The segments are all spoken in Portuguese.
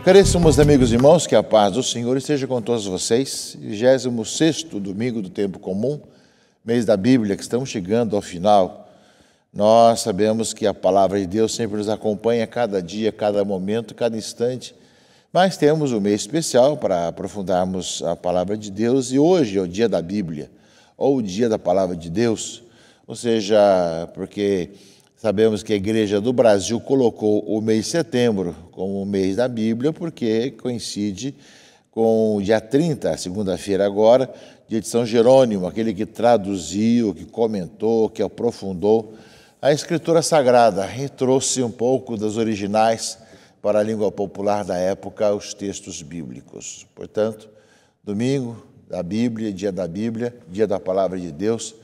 Caríssimos amigos e irmãos, que a paz do Senhor esteja com todos vocês. 26º domingo do tempo comum, mês da Bíblia, que estamos chegando ao final. Nós sabemos que a palavra de Deus sempre nos acompanha cada dia, cada momento, cada instante, mas temos um mês especial para aprofundarmos a palavra de Deus, e hoje é o dia da Bíblia, ou o dia da palavra de Deus, ou seja, porque sabemos que a Igreja do Brasil colocou o mês de setembro como o mês da Bíblia, porque coincide com o dia 30, segunda-feira agora, dia de São Jerônimo, aquele que traduziu, que comentou, que aprofundou a Escritura Sagrada e trouxe um pouco das originais para a língua popular da época, os textos bíblicos. Portanto, domingo da Bíblia, dia da Palavra de Deus,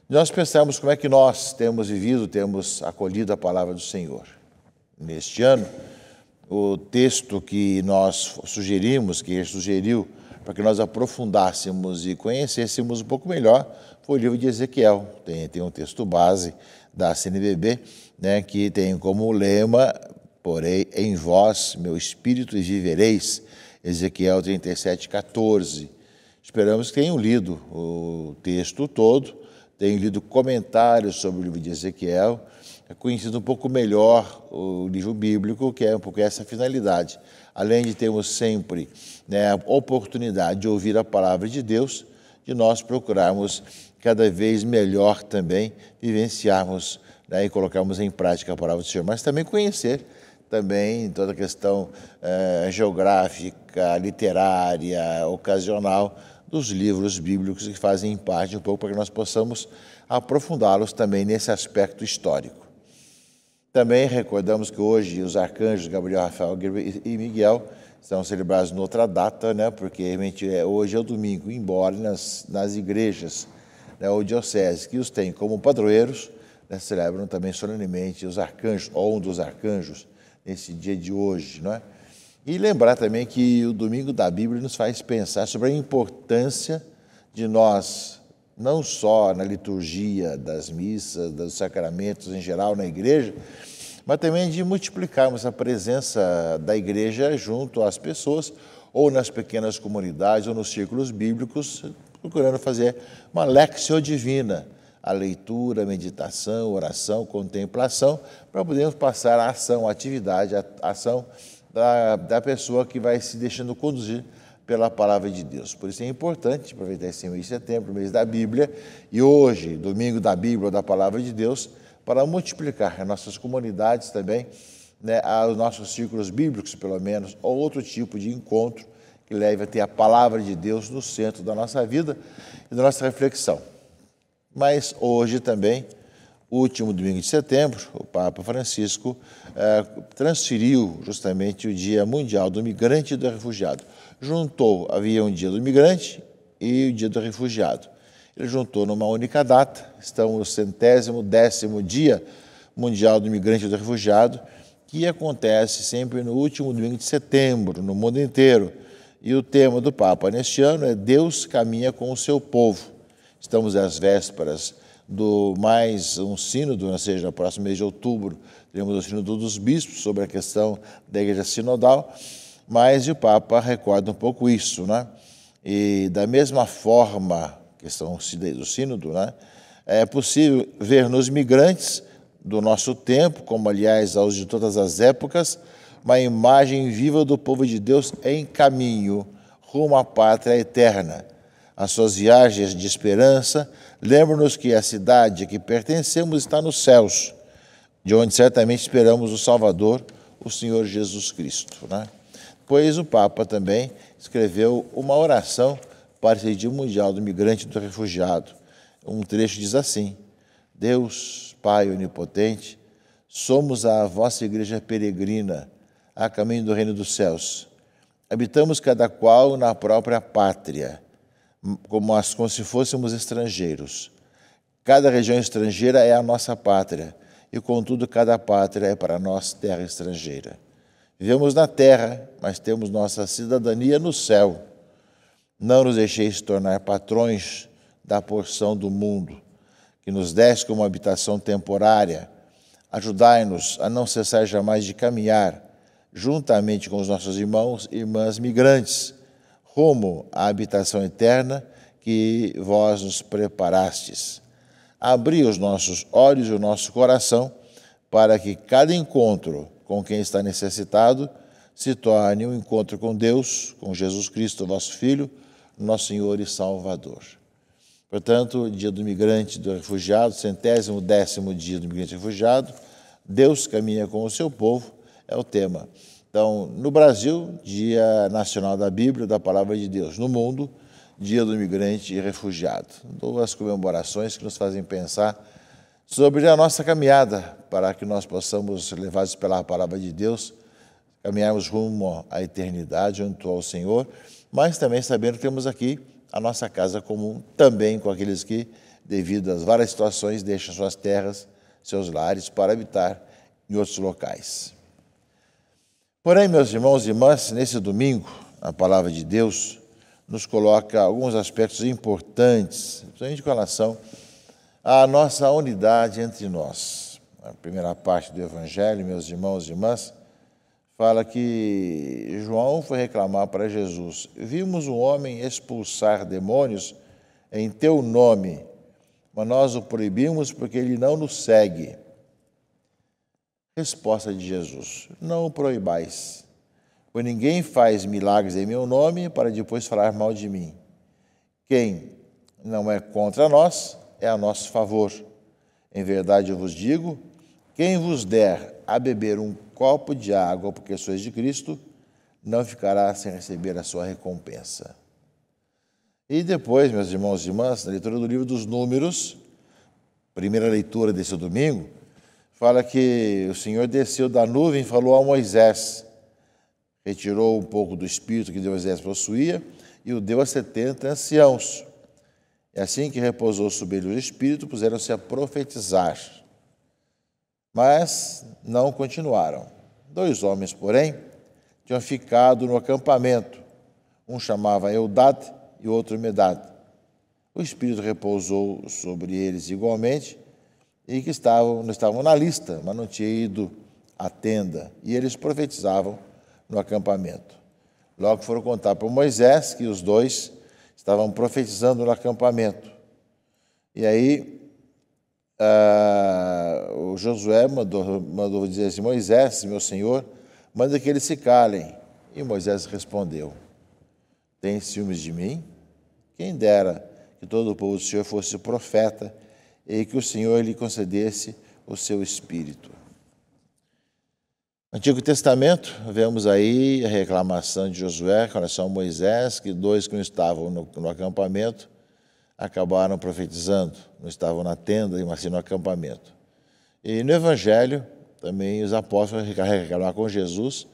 nós pensamos como é que nós temos vivido, temos acolhido a palavra do Senhor. Neste ano, o texto que nós sugerimos, que ele sugeriu, para que nós aprofundássemos e conhecêssemos um pouco melhor, foi o livro de Ezequiel. Tem um texto base da CNBB, né, que tem como lema: porém em vós meu espírito e vivereis, Ezequiel 37:14. Esperamos que tenham lido o texto todo, tenho lido comentários sobre o livro de Ezequiel, conhecido um pouco melhor o livro bíblico, que é um pouco essa finalidade. Além de termos sempre, né, a oportunidade de ouvir a palavra de Deus, de nós procurarmos cada vez melhor também vivenciarmos, né, e colocarmos em prática a palavra do Senhor, mas também conhecer também toda a questão geográfica, literária, ocasional, dos livros bíblicos que fazem parte um pouco para que nós possamos aprofundá-los também nesse aspecto histórico. Também recordamos que hoje os arcanjos Gabriel, Rafael e Miguel são celebrados noutra data, né, porque realmente hoje é o domingo, embora nas igrejas, né, ou dioceses que os têm como padroeiros, né, celebram também solenemente os arcanjos, ou um dos arcanjos, nesse dia de hoje, não é? E lembrar também que o domingo da Bíblia nos faz pensar sobre a importância de nós, não só na liturgia das missas, dos sacramentos em geral na igreja, mas também de multiplicarmos a presença da igreja junto às pessoas, ou nas pequenas comunidades, ou nos círculos bíblicos, procurando fazer uma lectio divina, a leitura, a meditação, a oração, a contemplação, para podermos passar a ação, a atividade, a ação da pessoa que vai se deixando conduzir pela palavra de Deus. Por isso é importante aproveitar esse mês de setembro, mês da Bíblia, e hoje, domingo da Bíblia ou da palavra de Deus, para multiplicar as nossas comunidades também, né, aos nossos círculos bíblicos, pelo menos, ou outro tipo de encontro que leve a ter a palavra de Deus no centro da nossa vida e da nossa reflexão. Mas hoje também, último domingo de setembro, o Papa Francisco transferiu justamente o Dia Mundial do Migrante e do Refugiado. Havia um Dia do Migrante e o Dia do Refugiado. Ele juntou numa única data, estamos no 110º Dia Mundial do Migrante e do Refugiado, que acontece sempre no último domingo de setembro, no mundo inteiro. E o tema do Papa neste ano é Deus caminha com o seu povo. Estamos às vésperas do mais um sínodo, ou seja, no próximo mês de outubro, teremos o sínodo dos bispos sobre a questão da igreja sinodal, mas o Papa recorda um pouco isso, né? E da mesma forma, questão do sínodo, né, é possível ver nos migrantes do nosso tempo, como aliás aos de todas as épocas, uma imagem viva do povo de Deus em caminho rumo à pátria eterna. As suas viagens de esperança lembram-nos que a cidade a que pertencemos está nos céus, de onde certamente esperamos o Salvador, o Senhor Jesus Cristo, né? Pois o Papa também escreveu uma oração para esse Dia Mundial do Migrante e do Refugiado. Um trecho diz assim: Deus, Pai onipotente, somos a vossa igreja peregrina, a caminho do reino dos céus. Habitamos cada qual na própria pátria, como se fôssemos estrangeiros. Cada região estrangeira é a nossa pátria, e contudo cada pátria é para nós terra estrangeira. Vivemos na terra, mas temos nossa cidadania no céu. Não nos deixeis tornar patrões da porção do mundo, que nos deste como habitação temporária. Ajudai-nos a não cessar jamais de caminhar, juntamente com os nossos irmãos e irmãs migrantes, rumo à habitação eterna que vós nos preparastes. Abri os nossos olhos e o nosso coração para que cada encontro com quem está necessitado se torne um encontro com Deus, com Jesus Cristo, vosso Filho, nosso Senhor e Salvador. Portanto, dia do migrante, do refugiado, 110º dia do migrante e refugiado, Deus caminha com o seu povo, é o tema. Então, no Brasil, Dia Nacional da Bíblia, da Palavra de Deus. No mundo, Dia do Migrante e Refugiado. Duas comemorações que nos fazem pensar sobre a nossa caminhada, para que nós possamos, levados pela Palavra de Deus, caminharmos rumo à eternidade, junto ao Senhor, mas também sabendo que temos aqui a nossa casa comum, também com aqueles que, devido às várias situações, deixam suas terras, seus lares, para habitar em outros locais. Porém, meus irmãos e irmãs, nesse domingo, a Palavra de Deus nos coloca alguns aspectos importantes, principalmente com relação à nossa unidade entre nós. A primeira parte do Evangelho, meus irmãos e irmãs, fala que João foi reclamar para Jesus: vimos um homem expulsar demônios em teu nome, mas nós o proibimos porque ele não nos segue. Resposta de Jesus: não o proibais, pois ninguém faz milagres em meu nome para depois falar mal de mim. Quem não é contra nós é a nosso favor. Em verdade eu vos digo, quem vos der a beber um copo de água porque sois de Cristo, não ficará sem receber a sua recompensa. E depois, meus irmãos e irmãs, na leitura do livro dos Números, primeira leitura desse domingo, fala que o Senhor desceu da nuvem e falou a Moisés, retirou um pouco do espírito que Moisés possuía e o deu a 70 anciãos. E assim que repousou sobre ele o espírito, puseram-se a profetizar. Mas não continuaram. 2 homens, porém, tinham ficado no acampamento. Um chamava Eldad e o outro Medad. O Espírito repousou sobre eles igualmente e que não estavam na lista, mas não tinham ido à tenda. E eles profetizavam no acampamento. Logo foram contar para Moisés que os 2 estavam profetizando no acampamento. E aí o Josué mandou dizer assim: Moisés, meu senhor, manda que eles se calem. E Moisés respondeu: tem ciúmes de mim? Quem dera que todo o povo do Senhor fosse profeta e que o Senhor lhe concedesse o seu espírito. No Antigo Testamento, vemos aí a reclamação de Josué com relação a Moisés, que 2 que não estavam no acampamento acabaram profetizando, não estavam na tenda, mas sim no acampamento. E no Evangelho, também os apóstolos reclamaram com Jesus,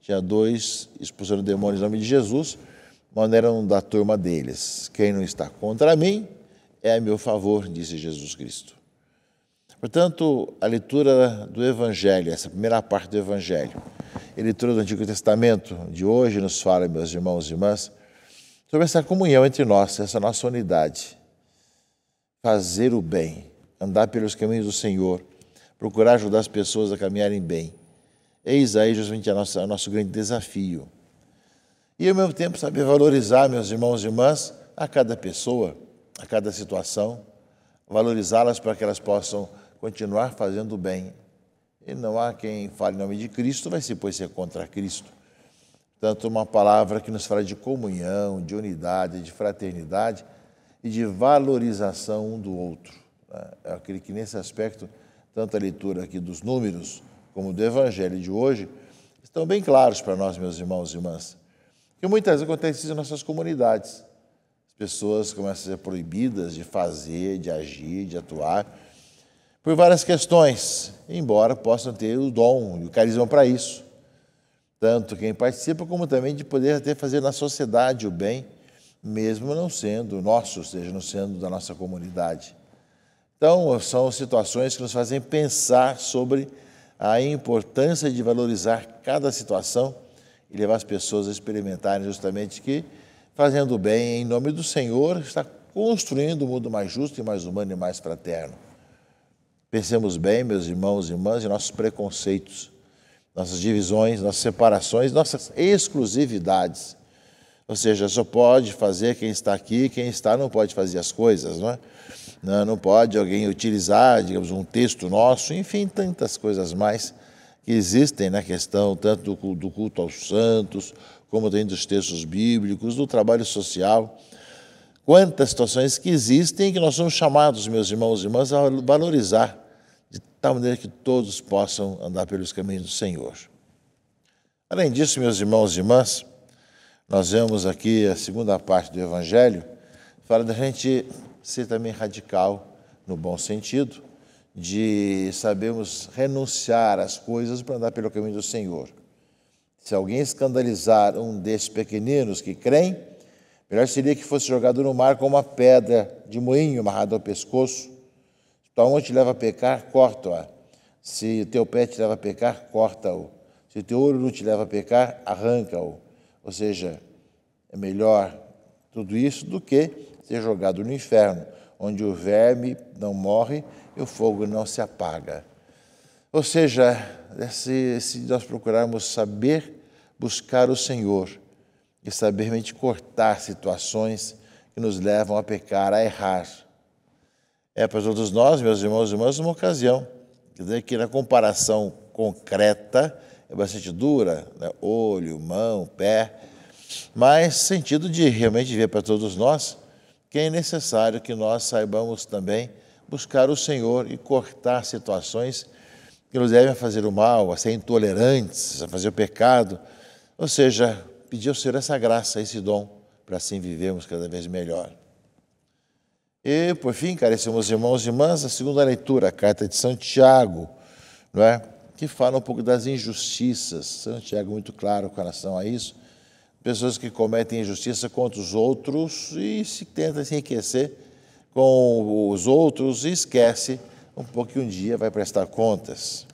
tinha 2 expulsando demônios em nome de Jesus, mas não eram da turma deles. Quem não está contra mim é a meu favor, disse Jesus Cristo. Portanto, a leitura do Evangelho, essa primeira parte do Evangelho, a leitura do Antigo Testamento de hoje nos fala, meus irmãos e irmãs, sobre essa comunhão entre nós, essa nossa unidade. Fazer o bem, andar pelos caminhos do Senhor, procurar ajudar as pessoas a caminharem bem. Eis aí justamente o nosso grande desafio. E, ao mesmo tempo, saber valorizar, meus irmãos e irmãs, a cada pessoa, a cada situação, valorizá-las para que elas possam continuar fazendo o bem. E não há quem fale em nome de Cristo, vai se pois ser contra Cristo. Portanto, uma palavra que nos fala de comunhão, de unidade, de fraternidade e de valorização um do outro. Eu acredito que nesse aspecto, tanto a leitura aqui dos Números como do Evangelho de hoje, estão bem claros para nós, meus irmãos e irmãs. Que muitas vezes acontece isso em nossas comunidades. As pessoas começam a ser proibidas de fazer, de agir, de atuar, por várias questões, embora possam ter o dom e o carisma para isso. Tanto quem participa, como também de poder até fazer na sociedade o bem, mesmo não sendo nosso, ou seja, não sendo da nossa comunidade. Então, são situações que nos fazem pensar sobre a importância de valorizar cada situação e levar as pessoas a experimentarem justamente que, fazendo o bem em nome do Senhor, está construindo um mundo mais justo e mais humano e mais fraterno. Pensemos bem, meus irmãos e irmãs, em nossos preconceitos, nossas divisões, nossas separações, nossas exclusividades. Ou seja, só pode fazer quem está aqui, quem está não pode fazer as coisas, não é? Não pode alguém utilizar, digamos, um texto nosso, enfim, tantas coisas mais que existem na questão tanto do culto aos santos, como também dos textos bíblicos, do trabalho social. Quantas situações que existem que nós somos chamados, meus irmãos e irmãs, a valorizar, de tal maneira que todos possam andar pelos caminhos do Senhor. Além disso, meus irmãos e irmãs, nós vemos aqui a segunda parte do Evangelho, fala da gente ser também radical, no bom sentido, de sabermos renunciar às coisas para andar pelo caminho do Senhor. Se alguém escandalizar um desses pequeninos que creem, melhor seria que fosse jogado no mar com uma pedra de moinho amarrada ao pescoço. Se tua mão te leva a pecar, corta-a. Se o teu pé te leva a pecar, corta-o. Se o teu olho não te leva a pecar, arranca-o. Ou seja, é melhor tudo isso do que ser jogado no inferno, onde o verme não morre e o fogo não se apaga. Ou seja, se nós procurarmos saber buscar o Senhor e saber realmente cortar situações que nos levam a pecar, a errar. É para todos nós, meus irmãos e irmãs, uma ocasião. Quer dizer que na comparação concreta é bastante dura, né? Olho, mão, pé, mas sentido de realmente ver para todos nós que é necessário que nós saibamos também buscar o Senhor e cortar situações que nos devem fazer o mal, a ser intolerantes, a fazer o pecado. Ou seja, pedir ao Senhor essa graça, esse dom, para assim vivermos cada vez melhor. E, por fim, caríssimos irmãos e irmãs, a segunda leitura, a carta de São Tiago, não é? Que fala um pouco das injustiças. São Tiago é muito claro com relação a isso. Pessoas que cometem injustiça contra os outros e se tentam se enriquecer com os outros e esquece um pouco que um dia vai prestar contas.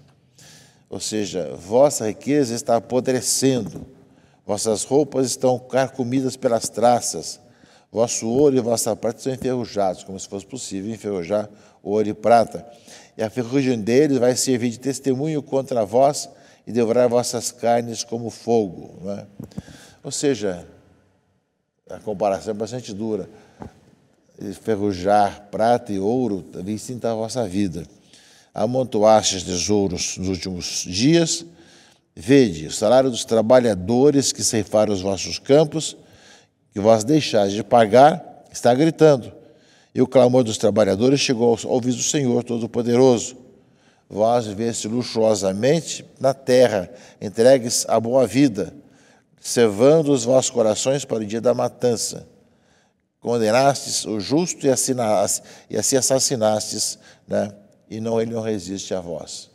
Ou seja, vossa riqueza está apodrecendo, vossas roupas estão carcomidas pelas traças, vosso ouro e vossa prata estão enferrujados, como se fosse possível enferrujar ouro e prata. E a ferrugem deles vai servir de testemunho contra vós e devorar vossas carnes como fogo. Não é? Ou seja, a comparação é bastante dura. Ferrujar prata e ouro também sinta a vossa vida. Amontoastes tesouros nos últimos dias. Vede, o salário dos trabalhadores que ceifaram os vossos campos, que vós deixais de pagar, está gritando. E o clamor dos trabalhadores chegou aos ouvidos do Senhor Todo-Poderoso. Vós viveste luxuosamente na terra, entregues à boa vida, cevando os vossos corações para o dia da matança. Condenastes o justo e assim assassinastes, né? E ele não resiste a vós.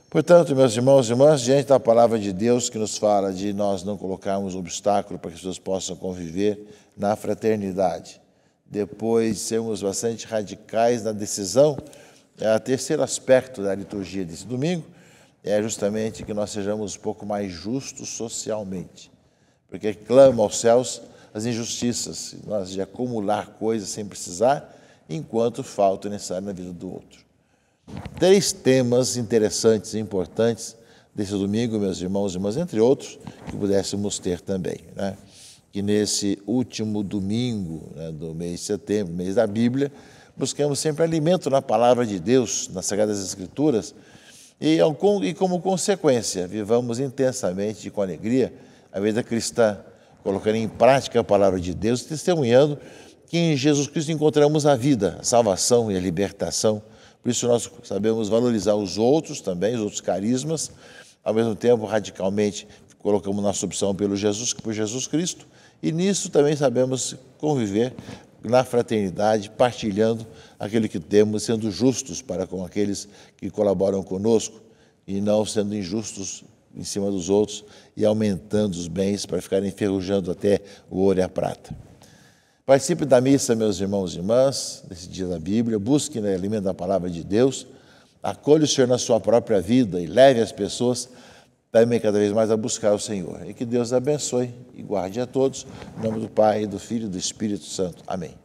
Portanto, meus irmãos e irmãs, diante da palavra de Deus que nos fala de nós não colocarmos obstáculo para que as pessoas possam conviver na fraternidade, depois sermos bastante radicais na decisão, o terceiro aspecto da liturgia desse domingo é justamente que nós sejamos um pouco mais justos socialmente, porque clama aos céus as injustiças, nós de acumular coisas sem precisar, enquanto falta o necessário na vida do outro. 3 temas interessantes e importantes desse domingo, meus irmãos e irmãs, entre outros, que pudéssemos ter também, né? Que nesse último domingo, né, do mês de setembro, mês da Bíblia, buscamos sempre alimento na palavra de Deus, nas Sagradas Escrituras, e como consequência, vivamos intensamente e com alegria a vida cristã, colocando em prática a palavra de Deus, testemunhando que em Jesus Cristo encontramos a vida, a salvação e a libertação. Por isso nós sabemos valorizar os outros também, os outros carismas, ao mesmo tempo radicalmente colocamos nossa opção por Jesus Cristo, e nisso também sabemos conviver na fraternidade, partilhando aquilo que temos, sendo justos para com aqueles que colaboram conosco e não sendo injustos em cima dos outros e aumentando os bens para ficarem enferrujando até o ouro e a prata. Participe da missa, meus irmãos e irmãs, nesse dia da Bíblia, busque no alimento da palavra de Deus, acolha o Senhor na sua própria vida e leve as pessoas também cada vez mais a buscar o Senhor. E que Deus abençoe e guarde a todos, em nome do Pai, do Filho e do Espírito Santo. Amém.